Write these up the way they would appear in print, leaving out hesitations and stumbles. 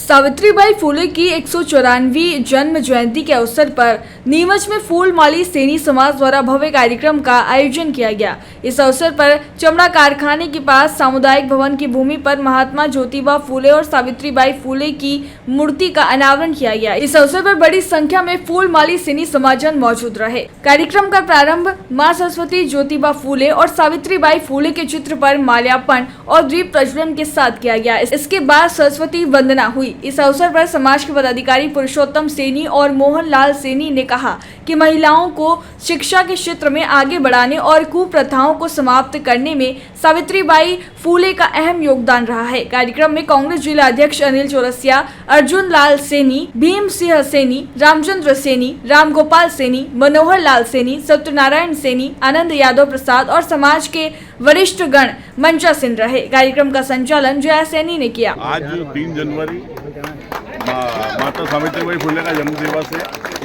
सावित्रीबाई फुले की 194वीं जन्म जयंती के अवसर पर नीमच में फूलमाली सैनी समाज द्वारा भव्य कार्यक्रम का आयोजन किया गया। इस अवसर पर चमड़ा कारखाने के पास सामुदायिक भवन की भूमि पर महात्मा ज्योतिबा फुले और सावित्रीबाई फुले की मूर्ति का अनावरण किया गया। इस अवसर पर बड़ी संख्या में फूलमाली सैनी समाजजन मौजूद रहे। कार्यक्रम का प्रारंभ मां सरस्वती ज्योतिबा फुले और सावित्रीबाई फुले के चित्र पर माल्यार्पण और दीप प्रज्वलन के साथ किया गया। इसके बाद सरस्वती वंदना हुई। इस अवसर पर समाज के पदाधिकारी पुरुषोत्तम सैनी और मोहन लाल सैनी ने कहा कि महिलाओं को शिक्षा के क्षेत्र में आगे बढ़ाने और कुप्रथाओं को समाप्त करने में सावित्रीबाई फुले का अहम योगदान रहा है। कार्यक्रम में कांग्रेस जिला अध्यक्ष अनिल चौरसिया, अर्जुन लाल सैनी, भीम सिंह सैनी, रामचंद्र सैनी, रामगोपाल सैनी, मनोहर लाल सैनी, सत्यनारायण सैनी, आनंद यादव प्रसाद और समाज के वरिष्ठ गण मंचासीन रहे। कार्यक्रम का संचालन जया सैनी ने किया। आज 3 जनवरी माता सावित्रीबाई फुले का जन्म दिवस है।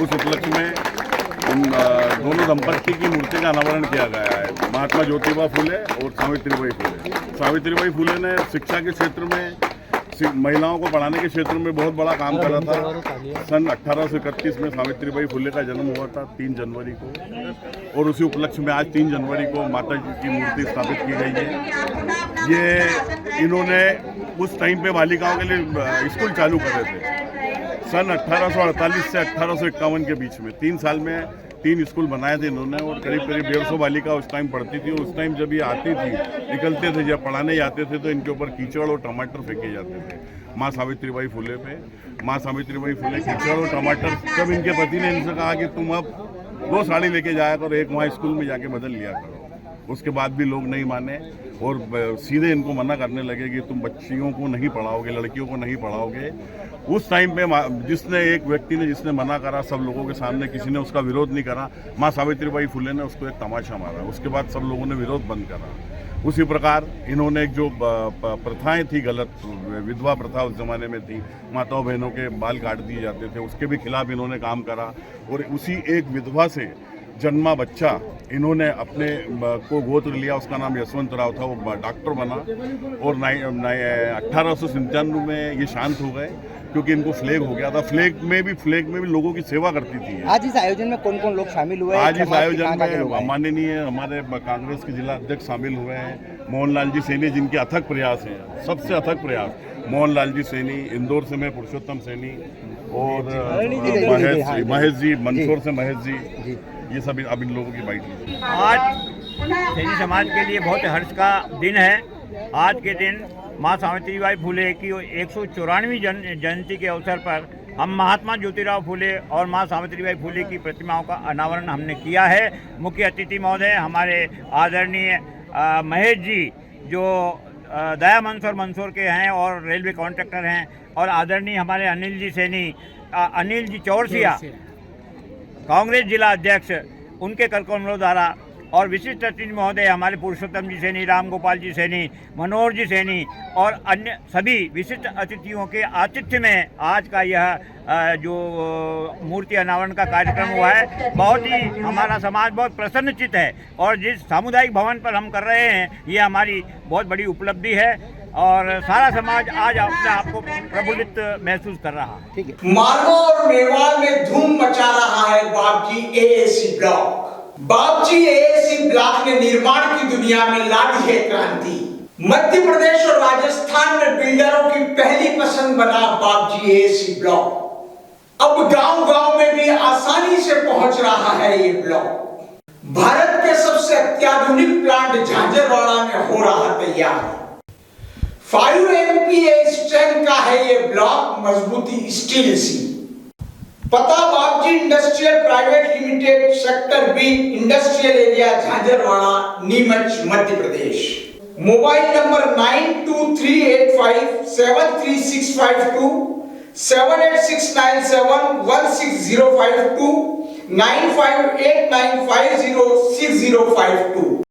उस उपलक्ष्य में उन दोनों दंपत्ति की मूर्ति का अनावरण किया गया है, महात्मा ज्योतिबा फुले और सावित्रीबाई फुले। सावित्रीबाई फुले ने शिक्षा के क्षेत्र में, महिलाओं को पढ़ाने के क्षेत्र में बहुत बड़ा काम करा था। सन 1831 में सावित्रीबाई फुले का जन्म हुआ था 3 जनवरी को, और उसी उपलक्ष्य में आज 3 जनवरी को माता जी की मूर्ति स्थापित की गई है। ये इन्होंने उस टाइम पे बालिकाओं के लिए स्कूल चालू करे थे। सन 1848 से 1851 के बीच में 3 साल में 3 स्कूल बनाए थे इन्होंने, और करीब 150 बालिका उस टाइम पढ़ती थी। उस टाइम जब ये आती थी, निकलते थे, जब पढ़ाने जाते थे तो इनके ऊपर कीचड़ और टमाटर फेंके जाते थे माँ सावित्रीबाई फुले पे। माँ सावित्रीबाई फुले कीचड़ और टमाटर, जब इनके पति ने इनसे कहा कि तुम अब 2 साड़ी लेके जाया करो, एक वहाँ स्कूल में जाके बदल लिया करो। उसके बाद भी लोग नहीं माने और सीधे इनको मना करने लगे कि तुम बच्चियों को नहीं पढ़ाओगे, लड़कियों को नहीं पढ़ाओगे। उस टाइम पे जिसने एक व्यक्ति ने जिसने मना करा, सब लोगों के सामने किसी ने उसका विरोध नहीं करा, माँ सावित्रीबाई फुले ने उसको एक तमाशा मारा। उसके बाद सब लोगों ने विरोध बंद करा। उसी प्रकार इन्होंने एक जो प्रथाएं थी, गलत विधवा प्रथा उस जमाने में थी, माताओं बहनों के बाल काट दिए जाते थे, उसके भी खिलाफ इन्होंने काम करा। और उसी एक विधवा से जन्मा बच्चा इन्होंने अपने को गोद लिया, उसका नाम यशवंत राव था, वो डॉक्टर बना। और 1897 में ये शांत हो गए क्योंकि इनको फ्लैग हो गया था। फ्लैग में भी लोगों की सेवा करती थी। आज इस आयोजन में कौन कौन लोग शामिल हुए? आज इस आयोजन में माननीय हमारे कांग्रेस के जिला अध्यक्ष शामिल हुए हैं, मोहनलाल जी सैनी, जिनके अथक प्रयास हैं, सबसे अथक प्रयास। मोहनलाल जी सैनी, इंदौर से मैं पुरुषोत्तम सैनी, और महेश जी, मंदसौर से महेश जी, ये सब अब इन लोगों की बाइट। आज सैनी समाज के लिए बहुत हर्ष का दिन है। आज के दिन माँ सावित्रीबाई फुले की 194वीं जयंती के अवसर पर हम महात्मा ज्योतिराव फुले और माँ सावित्रीबाई फुले की प्रतिमाओं का अनावरण हमने किया है। मुख्य अतिथि महोदय हमारे आदरणीय महेश जी, जो दया मंदसौर के हैं और रेलवे कॉन्ट्रैक्टर हैं, और आदरणीय हमारे अनिल जी सैनी, अनिल जी चौरसिया, कांग्रेस जिला अध्यक्ष, उनके करकमलों द्वारा, और विशिष्ट अतिथि महोदय हमारे पुरुषोत्तम जी सैनी, रामगोपाल जी सैनी, मनोहर जी सैनी और अन्य सभी विशिष्ट अतिथियों के आतिथ्य में आज का यह जो मूर्ति अनावरण का कार्यक्रम हुआ है, बहुत ही हमारा समाज बहुत प्रसन्नचित्त है। और जिस सामुदायिक भवन पर हम कर रहे हैं, ये हमारी बहुत बड़ी उपलब्धि है और सारा समाज आज अपने आप को प्रफुल्लित महसूस कर रहा है। मालवा और मेवाड़ में धूम मचा रहा है Bapji AAC block. Bapji AAC block ने निर्माण की दुनिया में ला दी है क्रांति। मध्य प्रदेश और राजस्थान में बिल्डरों की पहली पसंद बना बापजी एएसी ब्लॉक। अब गांव-गांव में भी आसानी से पहुंच रहा है ये ब्लॉक। भारत के सबसे अत्याधुनिक प्लांट झांझरवाड़ा में हो रहा तैयार। 5 MPa स्ट्रेंथ का है ये ब्लॉक, मजबूती स्टील सी। पता Bapji industrial private limited, sector B, industrial area, Jhanjharwada, Neemuch, Madhya Pradesh. Mobile number 9238573652, 7869716052, 9589506052।